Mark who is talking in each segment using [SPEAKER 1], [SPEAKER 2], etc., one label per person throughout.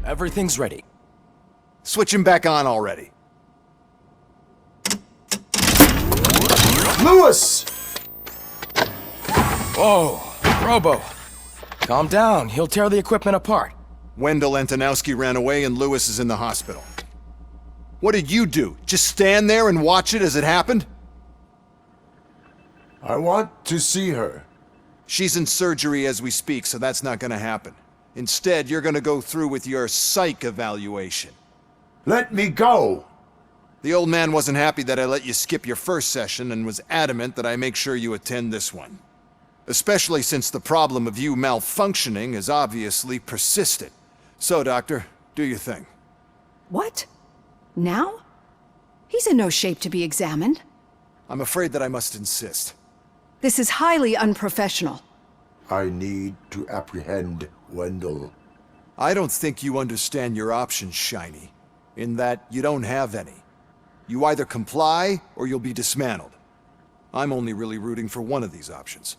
[SPEAKER 1] Everything's ready.
[SPEAKER 2] Switch him back on already. Lewis!
[SPEAKER 1] Whoa, Robo. Calm down, he'll tear the equipment apart.
[SPEAKER 2] Wendell Antonowski ran away and Lewis is in the hospital. What did you do? Just stand there and watch it as it happened?
[SPEAKER 3] I want to see her.
[SPEAKER 2] She's in surgery as we speak, so that's not gonna happen. Instead, you're gonna go through with your psych evaluation.
[SPEAKER 3] Let me go!
[SPEAKER 2] The old man wasn't happy that I let you skip your first session and was adamant that I make sure you attend this one. Especially since the problem of you malfunctioning is obviously persistent. So, Doctor, do your thing.
[SPEAKER 4] What? Now? He's in no shape to be examined.
[SPEAKER 2] I'm afraid that I must insist.
[SPEAKER 4] This is highly unprofessional.
[SPEAKER 3] I need to apprehend Wendell.
[SPEAKER 2] I don't think you understand your options, Shiny, in that you don't have any. You either comply or you'll be dismantled. I'm only really rooting for one of these options.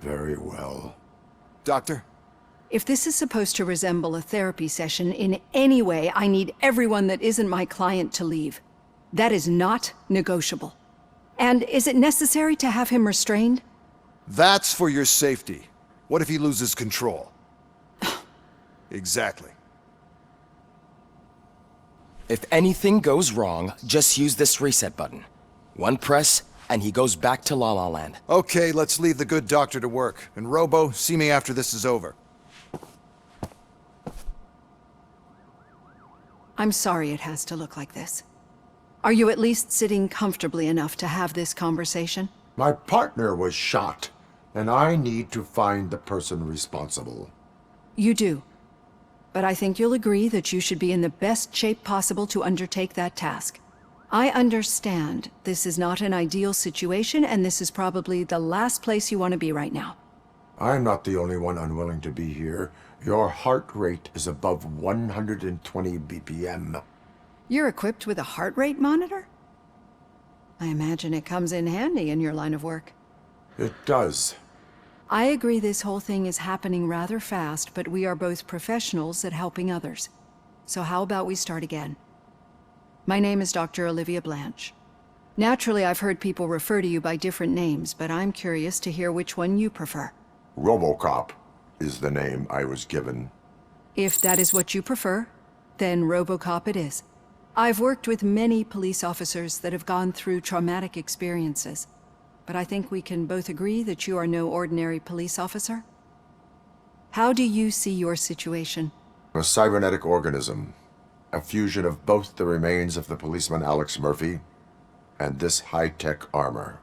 [SPEAKER 3] Very well.
[SPEAKER 2] Doctor?
[SPEAKER 4] If this is supposed to resemble a therapy session in any way, I need everyone that isn't my client to leave. That is not negotiable. And is it necessary to have him restrained?
[SPEAKER 2] That's for your safety. What if he loses control? Exactly.
[SPEAKER 1] If anything goes wrong, just use this reset button. One press, and he goes back to La La Land.
[SPEAKER 2] Okay, let's leave the good doctor to work. And Robo, see me after this is over.
[SPEAKER 4] I'm sorry it has to look like this. Are you at least sitting comfortably enough to have this conversation?
[SPEAKER 3] My partner was shot, and I need to find the person responsible.
[SPEAKER 4] You do. But I think you'll agree that you should be in the best shape possible to undertake that task. I understand this is not an ideal situation, and this is probably the last place you want to be right now.
[SPEAKER 3] I'm not the only one unwilling to be here. Your heart rate is above 120 BPM.
[SPEAKER 4] You're equipped with a heart rate monitor? I imagine it comes in handy in your line of work.
[SPEAKER 3] It does.
[SPEAKER 4] I agree this whole thing is happening rather fast, but we are both professionals at helping others. So how about we start again? My name is Dr. Olivia Blanche. Naturally, I've heard people refer to you by different names, but I'm curious to hear which one you prefer.
[SPEAKER 3] RoboCop is the name I was given.
[SPEAKER 4] If that is what you prefer, then RoboCop it is. I've worked with many police officers that have gone through traumatic experiences, but I think we can both agree that you are no ordinary police officer. How do you see your situation?
[SPEAKER 3] A cybernetic organism. A fusion of both the remains of the policeman Alex Murphy and this high-tech armor.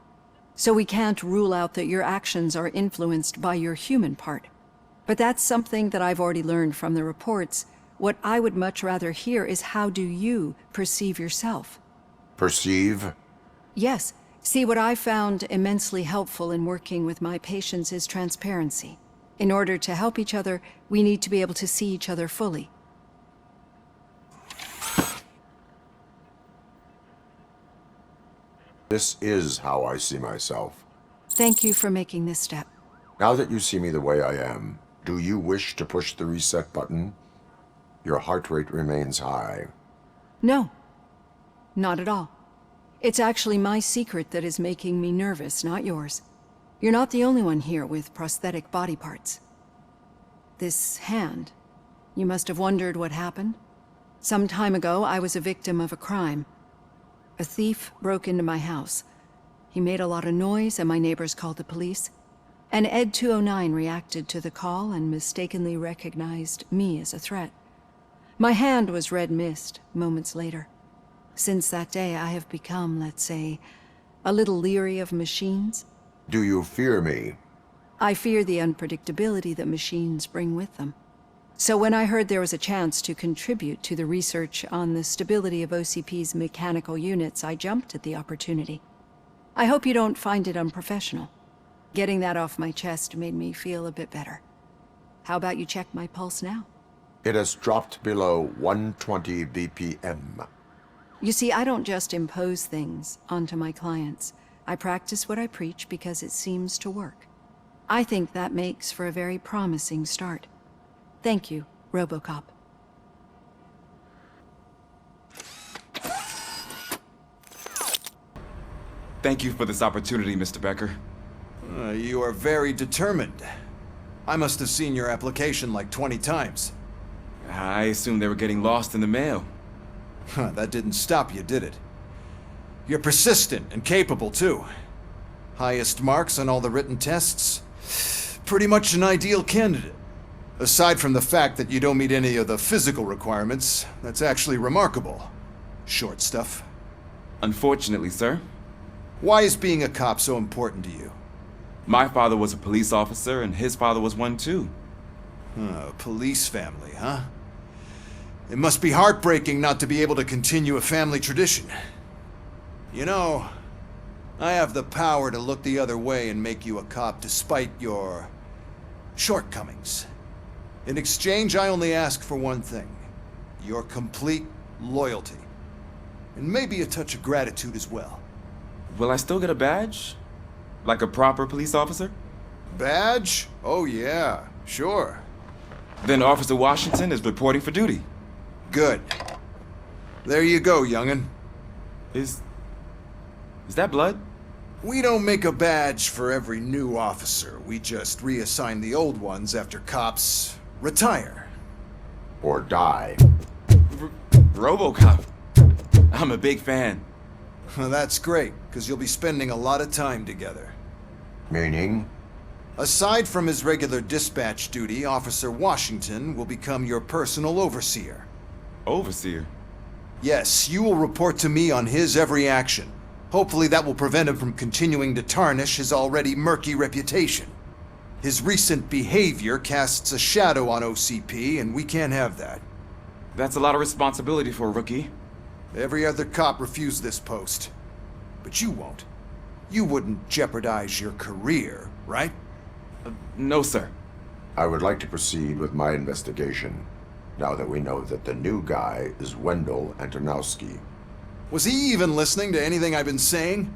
[SPEAKER 4] So we can't rule out that your actions are influenced by your human part. But that's something that I've already learned from the reports. What I would much rather hear is how do you perceive yourself?
[SPEAKER 3] Perceive?
[SPEAKER 4] Yes. See, what I found immensely helpful in working with my patients is transparency. In order to help each other, we need to be able to see each other fully.
[SPEAKER 3] This is how I see myself.
[SPEAKER 4] Thank you for making this step.
[SPEAKER 3] Now that you see me the way I am, do you wish to push the reset button? Your heart rate remains high.
[SPEAKER 4] No, not at all. It's actually my secret that is making me nervous, not yours. You're not the only one here with prosthetic body parts. This hand, you must have wondered what happened. Some time ago, I was a victim of a crime. A thief broke into my house. He made a lot of noise and my neighbors called the police. And Ed 209 reacted to the call and mistakenly recognized me as a threat. My hand was red mist moments later. Since that day, I have become, let's say, a little leery of machines.
[SPEAKER 3] Do you fear me?
[SPEAKER 4] I fear the unpredictability that machines bring with them. So when I heard there was a chance to contribute to the research on the stability of OCP's mechanical units, I jumped at the opportunity. I hope you don't find it unprofessional. Getting that off my chest made me feel a bit better. How about you check my pulse now?
[SPEAKER 3] It has dropped below 120 BPM.
[SPEAKER 4] You see, I don't just impose things onto my clients. I practice what I preach because it seems to work. I think that makes for a very promising start. Thank you, RoboCop.
[SPEAKER 5] Thank you for this opportunity, Mr. Becker.
[SPEAKER 2] You are very determined. I must have seen your application like 20 times.
[SPEAKER 5] I assumed they were getting lost in the mail.
[SPEAKER 2] That didn't stop you, did it? You're persistent and capable, too. Highest marks on all the written tests. Pretty much an ideal candidate. Aside from the fact that you don't meet any of the physical requirements, that's actually remarkable. Short stuff.
[SPEAKER 5] Unfortunately, sir.
[SPEAKER 2] Why is being a cop so important to you?
[SPEAKER 5] My father was a police officer, and his father was one too.
[SPEAKER 2] A police family, huh? It must be heartbreaking not to be able to continue a family tradition. You know, I have the power to look the other way and make you a cop despite your shortcomings. In exchange, I only ask for one thing. Your complete loyalty. And maybe a touch of gratitude as well.
[SPEAKER 5] Will I still get a badge? Like a proper police officer?
[SPEAKER 2] Badge? Oh yeah, sure.
[SPEAKER 5] Then Officer Washington is reporting for duty.
[SPEAKER 2] Good. There you go, young'un.
[SPEAKER 5] Is that blood?
[SPEAKER 2] We don't make a badge for every new officer. We just reassign the old ones after cops retire.
[SPEAKER 3] Or die.
[SPEAKER 5] RoboCop. I'm a big fan.
[SPEAKER 2] Well, that's great, because you'll be spending a lot of time together.
[SPEAKER 3] Meaning?
[SPEAKER 2] Aside from his regular dispatch duty, Officer Washington will become your personal overseer.
[SPEAKER 5] Overseer?
[SPEAKER 2] Yes, you will report to me on his every action. Hopefully that will prevent him from continuing to tarnish his already murky reputation. His recent behavior casts a shadow on OCP, and we can't have that.
[SPEAKER 5] That's a lot of responsibility for a rookie.
[SPEAKER 2] Every other cop refused this post. But you won't. You wouldn't jeopardize your career, right?
[SPEAKER 5] No, sir.
[SPEAKER 3] I would like to proceed with my investigation, now that we know that the new guy is Wendell Antonowski.
[SPEAKER 2] Was he even listening to anything I've been saying?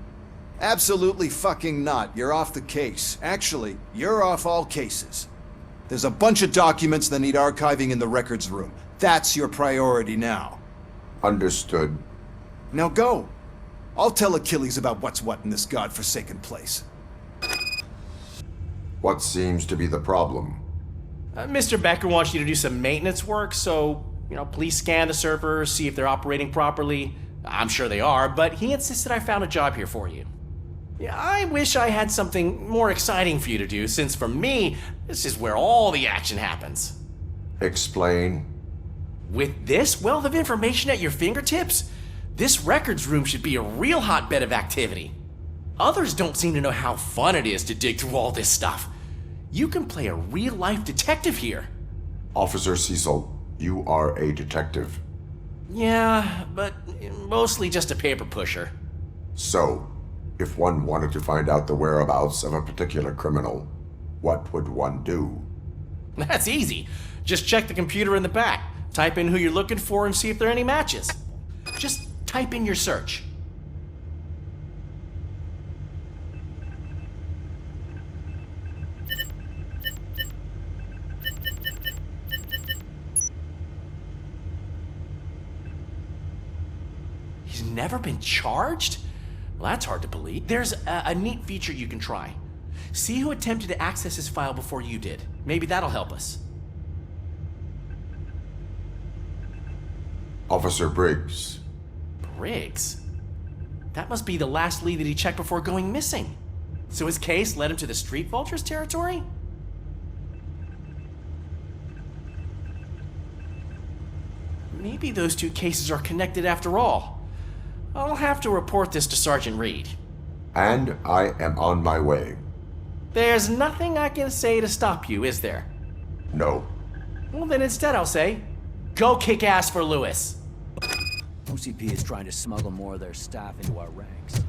[SPEAKER 2] Absolutely fucking not. You're off the case. Actually, you're off all cases. There's a bunch of documents that need archiving in the records room. That's your priority now.
[SPEAKER 3] Understood.
[SPEAKER 2] Now go. I'll tell Achilles about what's what in this godforsaken place.
[SPEAKER 3] What seems to be the problem?
[SPEAKER 6] Mr. Becker wants you to do some maintenance work, so, please scan the servers, see if they're operating properly. I'm sure they are, but he insisted I found a job here for you. Yeah, I wish I had something more exciting for you to do, since for me, this is where all the action happens.
[SPEAKER 3] Explain.
[SPEAKER 6] With this wealth of information at your fingertips, this records room should be a real hotbed of activity. Others don't seem to know how fun it is to dig through all this stuff. You can play a real-life detective here.
[SPEAKER 3] Officer Cecil, you are a detective.
[SPEAKER 6] Yeah, but mostly just a paper pusher.
[SPEAKER 3] So, if one wanted to find out the whereabouts of a particular criminal, what would one do?
[SPEAKER 6] That's easy. Just check the computer in the back. Type in who you're looking for and see if there are any matches. Just type in your search. He's never been charged? Well, that's hard to believe. There's a neat feature you can try. See who attempted to access his file before you did. Maybe that'll help us.
[SPEAKER 3] Officer Briggs.
[SPEAKER 6] Briggs? That must be the last lead that he checked before going missing. So his case led him to the Street Vultures territory? Maybe those two cases are connected after all. I'll have to report this to Sergeant Reed.
[SPEAKER 3] And I am on my way.
[SPEAKER 6] There's nothing I can say to stop you, is there?
[SPEAKER 3] No.
[SPEAKER 6] Well, then instead I'll say, go kick ass for Lewis.
[SPEAKER 7] OCP is trying to smuggle more of their staff into our ranks.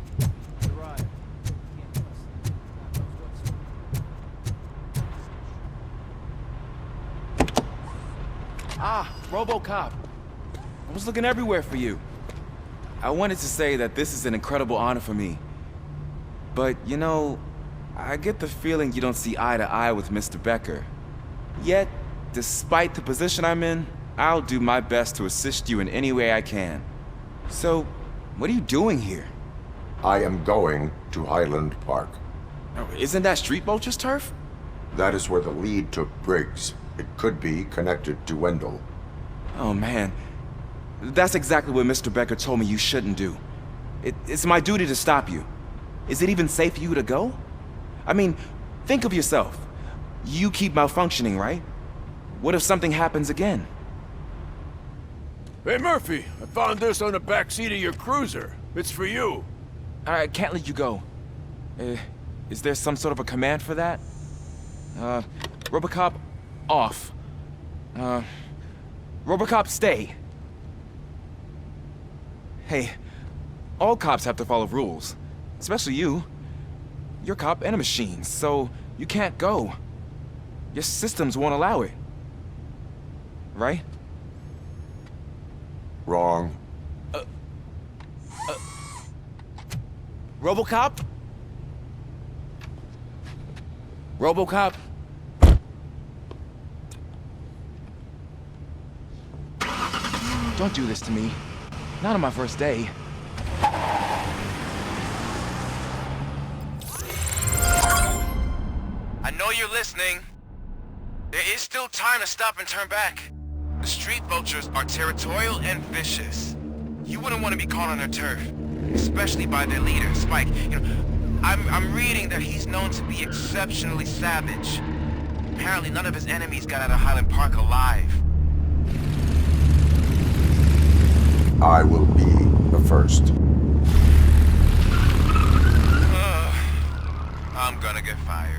[SPEAKER 5] Ah, RoboCop. I was looking everywhere for you. I wanted to say that this is an incredible honor for me. But, I get the feeling you don't see eye to eye with Mr. Becker. Yet, despite the position I'm in, I'll do my best to assist you in any way I can. So, what are you doing here?
[SPEAKER 3] I am going to Highland Park.
[SPEAKER 5] Oh, isn't that Street Vulture's turf?
[SPEAKER 3] That is where the lead took Briggs. It could be connected to Wendell.
[SPEAKER 5] Oh man, that's exactly what Mr. Becker told me you shouldn't do. It's my duty to stop you. Is it even safe for you to go? I mean, think of yourself. You keep malfunctioning, right? What if something happens again?
[SPEAKER 8] Hey, Murphy, I found this on the back seat of your cruiser. It's for you.
[SPEAKER 5] I can't let you go. Is there some sort of a command for that? RoboCop, off. RoboCop, stay. Hey, all cops have to follow rules. Especially you. You're a cop and a machine, so you can't go. Your systems won't allow it. Right?
[SPEAKER 3] Wrong.
[SPEAKER 5] RoboCop? RoboCop? Don't do this to me. Not on my first day.
[SPEAKER 9] I know you're listening. There is still time to stop and turn back. The street vultures are territorial and vicious. You wouldn't want to be caught on their turf, especially by their leader, Spike. You know, I'm reading that he's known to be exceptionally savage. Apparently none of his enemies got out of Highland Park alive.
[SPEAKER 3] I will be the first.
[SPEAKER 9] I'm gonna get fired.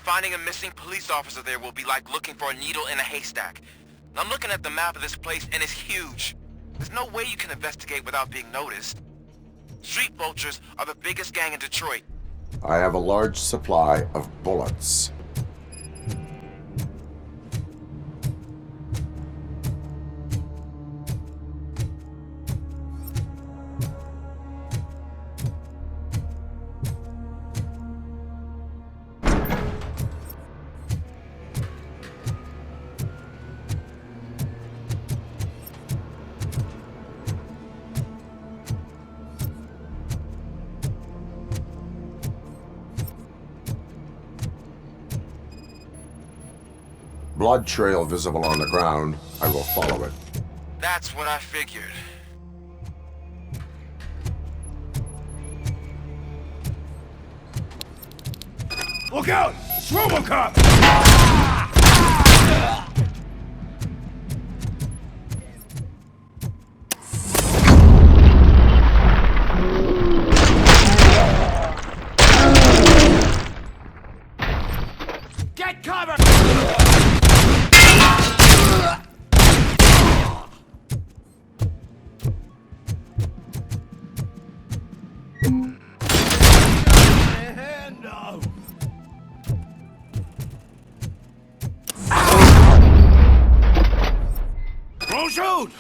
[SPEAKER 9] Finding a missing police officer there will be like looking for a needle in a haystack. I'm looking at the map of this place and it's huge. There's no way you can investigate without being noticed. Street vultures are the biggest gang in Detroit.
[SPEAKER 3] I have a large supply of bullets. Blood trail visible on the ground. I will follow it.
[SPEAKER 9] That's what I figured.
[SPEAKER 8] Look out! It's RoboCop!
[SPEAKER 6] Get cover!
[SPEAKER 8] Hand up! Don't shoot!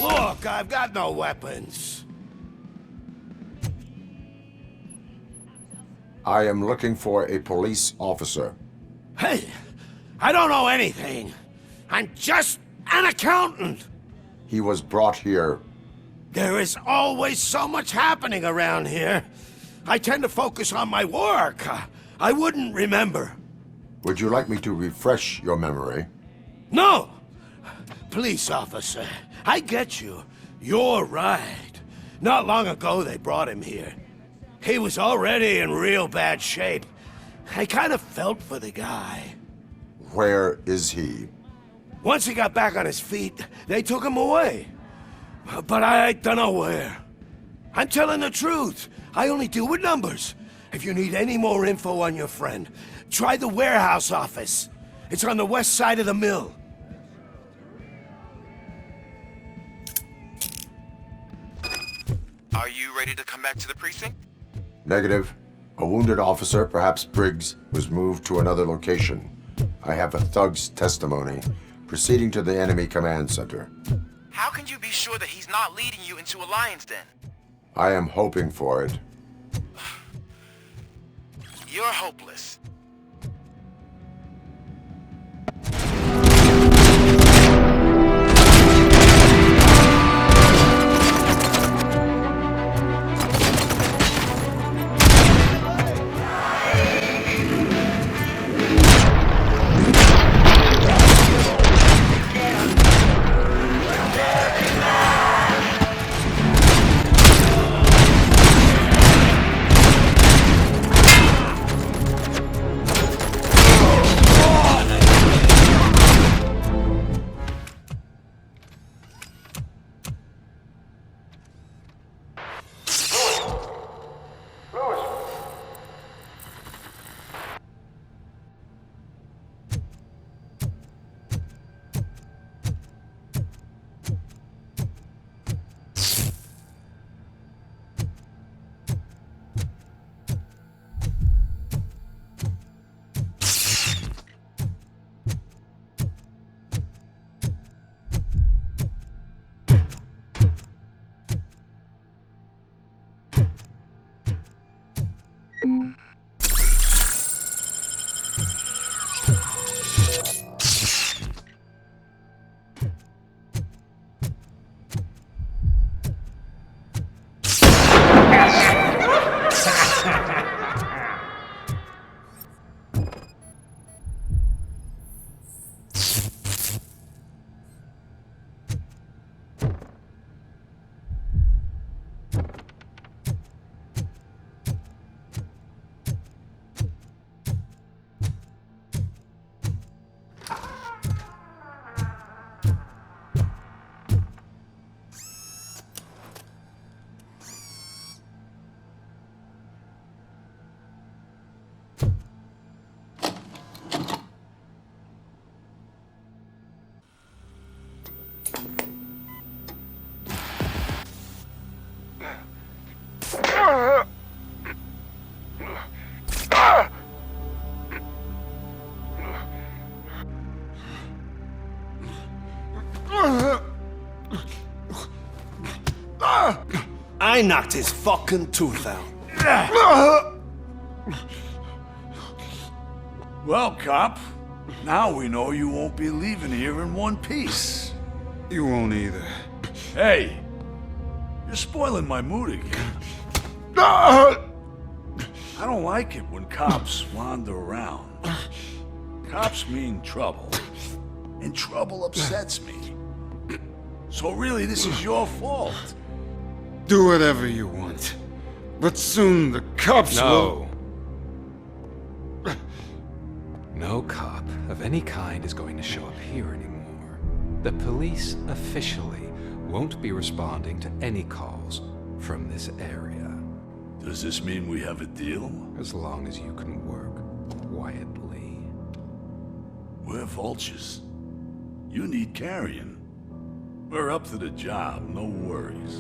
[SPEAKER 8] Look, I've got no weapons.
[SPEAKER 3] I am looking for a police officer.
[SPEAKER 8] Hey, I don't know anything. I'm just an accountant.
[SPEAKER 3] He was brought here.
[SPEAKER 8] There is always so much happening around here. I tend to focus on my work. I wouldn't remember.
[SPEAKER 3] Would you like me to refresh your memory?
[SPEAKER 8] No! Police officer, I get you. You're right. Not long ago they brought him here. He was already in real bad shape. I kind of felt for the guy.
[SPEAKER 3] Where is he?
[SPEAKER 8] Once he got back on his feet, they took him away. But I don't know where. I'm telling the truth. I only deal with numbers. If you need any more info on your friend, try the warehouse office. It's on the west side of the mill.
[SPEAKER 9] Are you ready to come back to the precinct?
[SPEAKER 3] Negative. A wounded officer, perhaps Briggs, was moved to another location. I have a thug's testimony proceeding to the enemy command center.
[SPEAKER 9] How can you be sure that he's not leading you into a lion's den?
[SPEAKER 3] I am hoping for it.
[SPEAKER 9] You're hopeless.
[SPEAKER 8] I knocked his fucking tooth out.
[SPEAKER 10] Well, cop, now we know you won't be leaving here in one piece.
[SPEAKER 11] You won't either.
[SPEAKER 10] Hey, you're spoiling my mood again.
[SPEAKER 11] Ah!
[SPEAKER 10] I don't like it when cops wander around. Cops mean trouble, and trouble upsets me. So really, this is your fault.
[SPEAKER 11] Do whatever you want. But soon the cops will...
[SPEAKER 12] No cop of any kind is going to show up here anymore. The police officially won't be responding to any calls from this area.
[SPEAKER 10] Does this mean we have a deal?
[SPEAKER 12] As long as you can work quietly.
[SPEAKER 10] We're vultures. You need carrion. We're up to the job, no worries.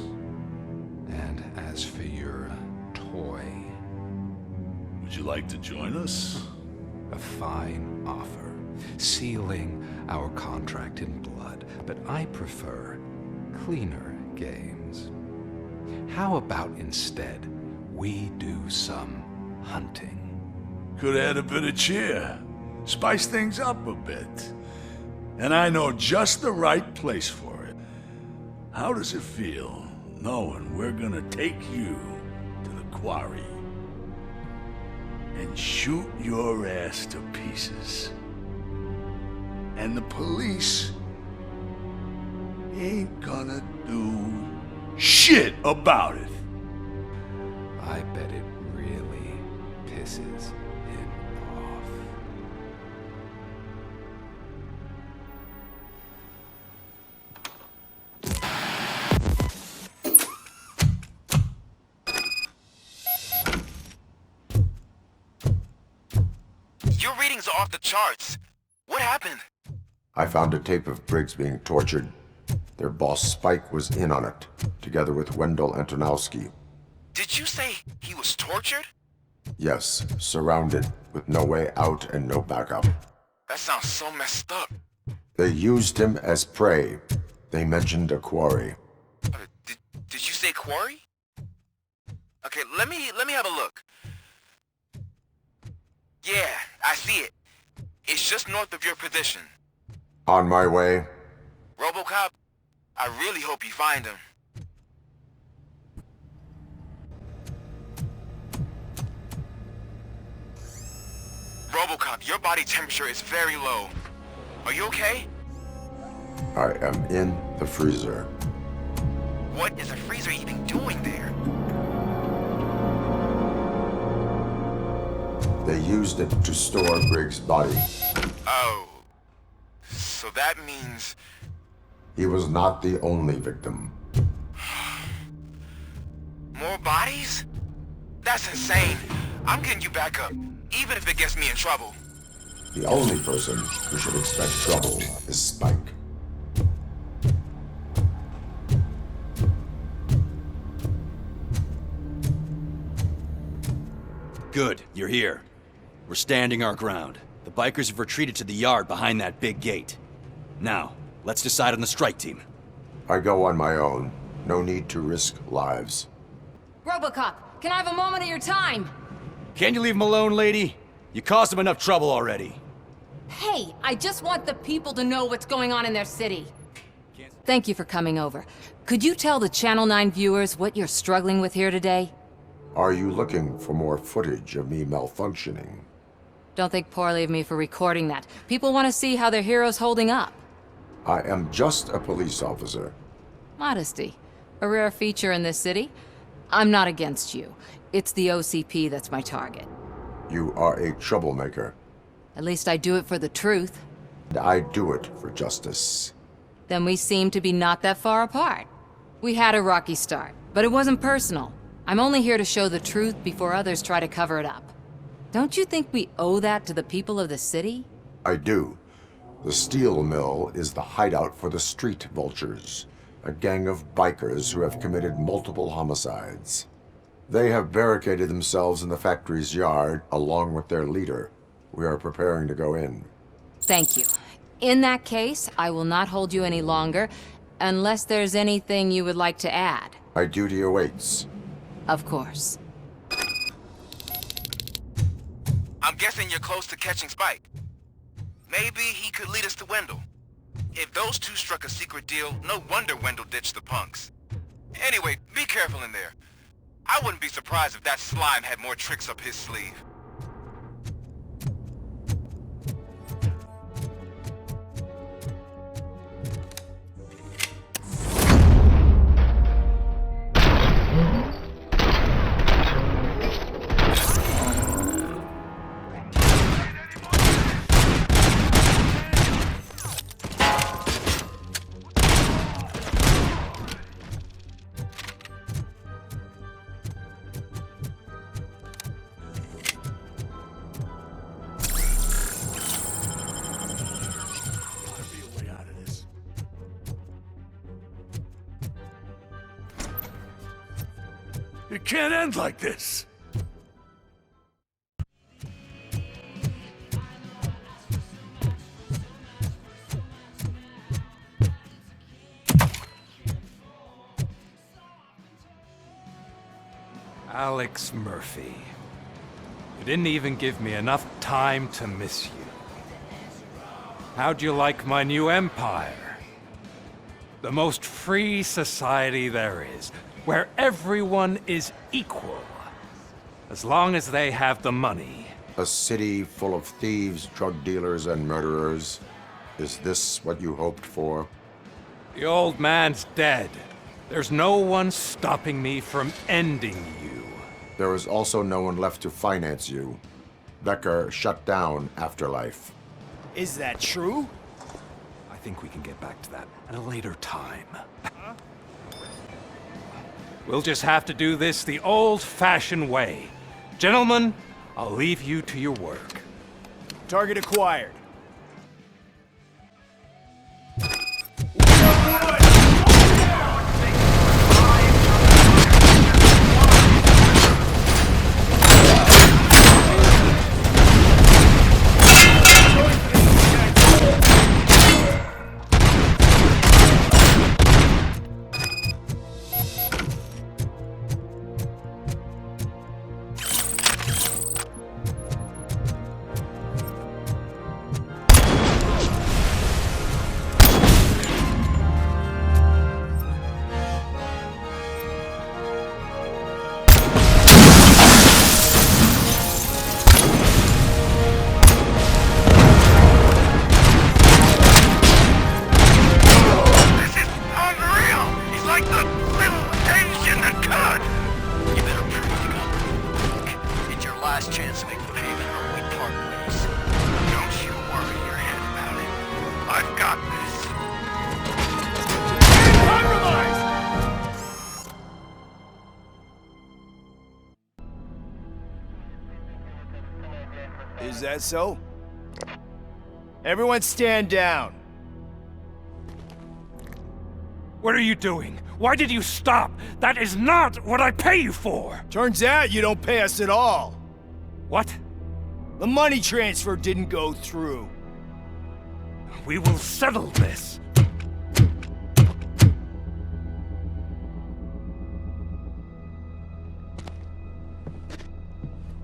[SPEAKER 12] And as for your toy...
[SPEAKER 10] Would you like to join us?
[SPEAKER 12] A fine offer, sealing our contract in blood, but I prefer cleaner games. How about instead we do some hunting?
[SPEAKER 10] Could add a bit of cheer, spice things up a bit. And I know just the right place for it. How does it feel, knowing we're gonna take you to the quarry and shoot your ass to pieces? And the police ain't gonna do shit about it.
[SPEAKER 12] I bet it really pisses him off.
[SPEAKER 9] Your readings are off the charts. What happened?
[SPEAKER 3] I found a tape of Briggs being tortured. Their boss Spike was in on it, together with Wendell Antonowski.
[SPEAKER 9] Did you say he was tortured?
[SPEAKER 3] Yes, surrounded, with no way out and no backup.
[SPEAKER 9] That sounds so messed up.
[SPEAKER 3] They used him as prey. They mentioned a quarry.
[SPEAKER 9] Did you say quarry? Okay, let me have a look. Yeah, I see it. It's just north of your position.
[SPEAKER 3] On my way.
[SPEAKER 9] RoboCop, I really hope you find him. RoboCop, your body temperature is very low. Are you okay?
[SPEAKER 3] I am in the freezer.
[SPEAKER 9] What is a freezer even doing there?
[SPEAKER 3] They used it to store Briggs' body.
[SPEAKER 9] Oh. So that means...
[SPEAKER 3] He was not the only victim.
[SPEAKER 9] More bodies? That's insane. I'm getting you back up, even if it gets me in trouble.
[SPEAKER 3] The only person who should expect trouble is Spike.
[SPEAKER 7] Good, you're here. We're standing our ground. The bikers have retreated to the yard behind that big gate. Now, let's decide on the strike team.
[SPEAKER 3] I go on my own. No need to risk lives.
[SPEAKER 13] RoboCop, can I have a moment of your time?
[SPEAKER 7] Can you leave him alone, lady? You caused him enough trouble already.
[SPEAKER 13] Hey, I just want the people to know what's going on in their city. Thank you for coming over. Could you tell the Channel 9 viewers what you're struggling with here today?
[SPEAKER 3] Are you looking for more footage of me malfunctioning?
[SPEAKER 13] Don't think poorly of me for recording that. People want to see how their hero's holding up.
[SPEAKER 3] I am just a police officer.
[SPEAKER 13] Modesty. A rare feature in this city. I'm not against you. It's the OCP that's my target.
[SPEAKER 3] You are a troublemaker.
[SPEAKER 13] At least I do it for the truth.
[SPEAKER 3] And I do it for justice.
[SPEAKER 13] Then we seem to be not that far apart. We had a rocky start, but it wasn't personal. I'm only here to show the truth before others try to cover it up. Don't you think we owe that to the people of the city?
[SPEAKER 3] I do. The steel mill is the hideout for the street vultures, a gang of bikers who have committed multiple homicides. They have barricaded themselves in the factory's yard along with their leader. We are preparing to go in.
[SPEAKER 13] Thank you. In that case, I will not hold you any longer, unless there's anything you would like to add.
[SPEAKER 3] My duty awaits.
[SPEAKER 13] Of course.
[SPEAKER 9] I'm guessing you're close to catching Spike. Maybe he could lead us to Wendell. If those two struck a secret deal, no wonder Wendell ditched the punks. Anyway, be careful in there. I wouldn't be surprised if that slime had more tricks up his sleeve.
[SPEAKER 10] It can't end like this.
[SPEAKER 12] Alex Murphy. You didn't even give me enough time to miss you. How'd you like my new empire? The most free society there is, where everyone is equal, as long as they have the money.
[SPEAKER 3] A city full of thieves, drug dealers, and murderers. Is this what you hoped for?
[SPEAKER 12] The old man's dead. There's no one stopping me from ending you.
[SPEAKER 3] There is also no one left to finance you. Becker shut down Afterlife.
[SPEAKER 7] Is that true?
[SPEAKER 12] I think we can get back to that at a later time. We'll just have to do this the old-fashioned way. Gentlemen, I'll leave you to your work.
[SPEAKER 7] Target acquired.
[SPEAKER 14] Is that so? Everyone stand down.
[SPEAKER 12] What are you doing? Why did you stop? That is not what I pay you for!
[SPEAKER 14] Turns out you don't pay us at all.
[SPEAKER 12] What?
[SPEAKER 14] The money transfer didn't go through.
[SPEAKER 12] We will settle this.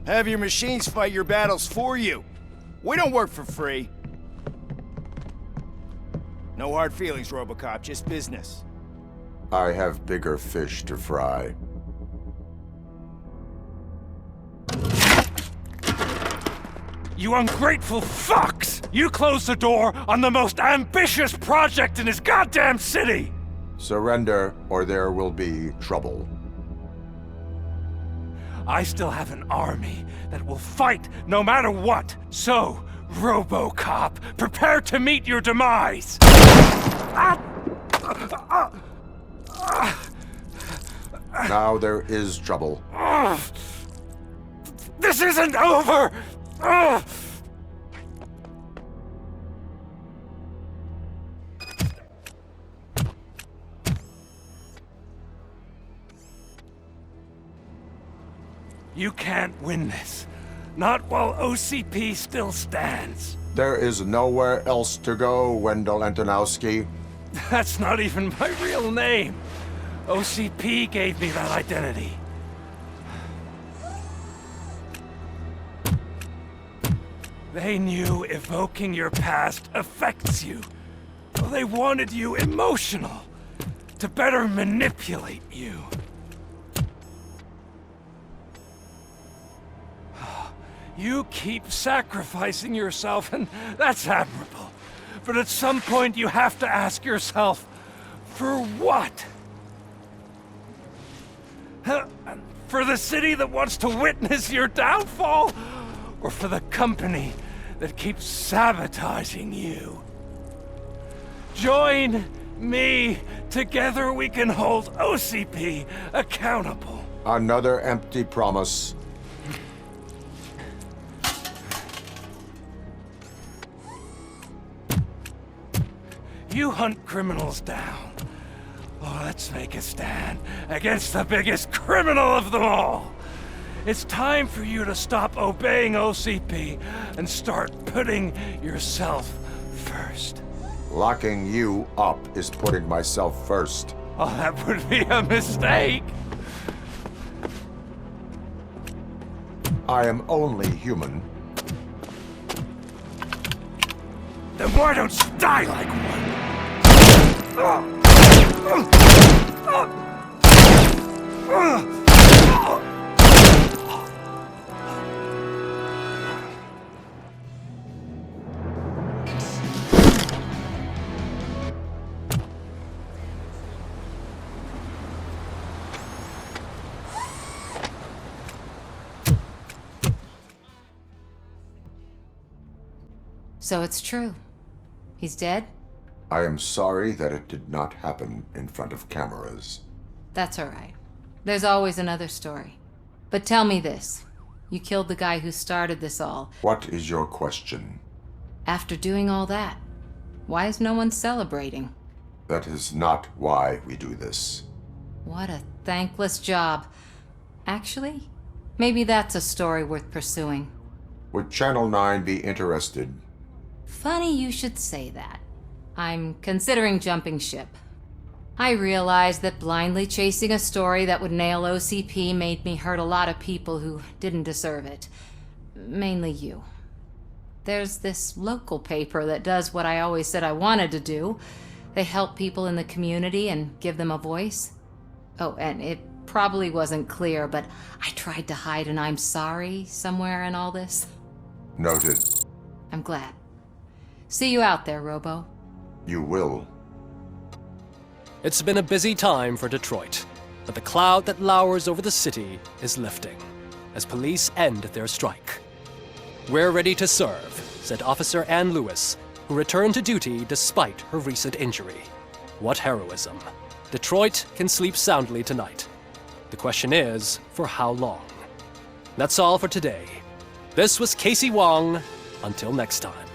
[SPEAKER 14] Have your machines fight your battles for you. We don't work for free. No hard feelings, RoboCop, just business.
[SPEAKER 3] I have bigger fish to fry.
[SPEAKER 12] You ungrateful fucks! You closed the door on the most ambitious project in this goddamn city!
[SPEAKER 3] Surrender, or there will be trouble.
[SPEAKER 12] I still have an army that will fight no matter what. So, RoboCop, prepare to meet your demise!
[SPEAKER 3] Now there is trouble.
[SPEAKER 12] This isn't over! You can't win this. Not while OCP still stands.
[SPEAKER 3] There is nowhere else to go, Wendell Antonowski.
[SPEAKER 12] That's not even my real name. OCP gave me that identity. They knew evoking your past affects you. They wanted you emotional, to better manipulate you. You keep sacrificing yourself, and that's admirable. But at some point you have to ask yourself, for what? For the city that wants to witness your downfall? Or for the company that keeps sabotaging you? Join me. Together we can hold OCP accountable.
[SPEAKER 3] Another empty promise.
[SPEAKER 12] You hunt criminals down. Oh, let's make a stand against the biggest criminal of them all. It's time for you to stop obeying OCP and start putting yourself first.
[SPEAKER 3] Locking you up is putting myself first.
[SPEAKER 12] Oh, that would be a mistake.
[SPEAKER 3] I am only human.
[SPEAKER 12] Then why don't you die like one?
[SPEAKER 13] So it's true. He's dead?
[SPEAKER 3] I am sorry that it did not happen in front of cameras.
[SPEAKER 13] That's all right. There's always another story. But tell me this. You killed the guy who started this all.
[SPEAKER 3] What is your question?
[SPEAKER 13] After doing all that, why is no one celebrating?
[SPEAKER 3] That is not why we do this.
[SPEAKER 13] What a thankless job. Actually, maybe that's a story worth pursuing.
[SPEAKER 3] Would Channel 9 be interested?
[SPEAKER 13] Funny you should say that. I'm considering jumping ship. I realized that blindly chasing a story that would nail OCP made me hurt a lot of people who didn't deserve it. Mainly you. There's this local paper that does what I always said I wanted to do. They help people in the community and give them a voice. Oh, and it probably wasn't clear, but I tried to hide an I'm sorry somewhere in all this.
[SPEAKER 3] Noted.
[SPEAKER 13] I'm glad. See you out there, Robo.
[SPEAKER 3] You will.
[SPEAKER 15] It's been a busy time for Detroit, but the cloud that lowers over the city is lifting as police end their strike. We're ready to serve, said Officer Ann Lewis, who returned to duty despite her recent injury. What heroism. Detroit can sleep soundly tonight. The question is, for how long? That's all for today. This was Casey Wong. Until next time.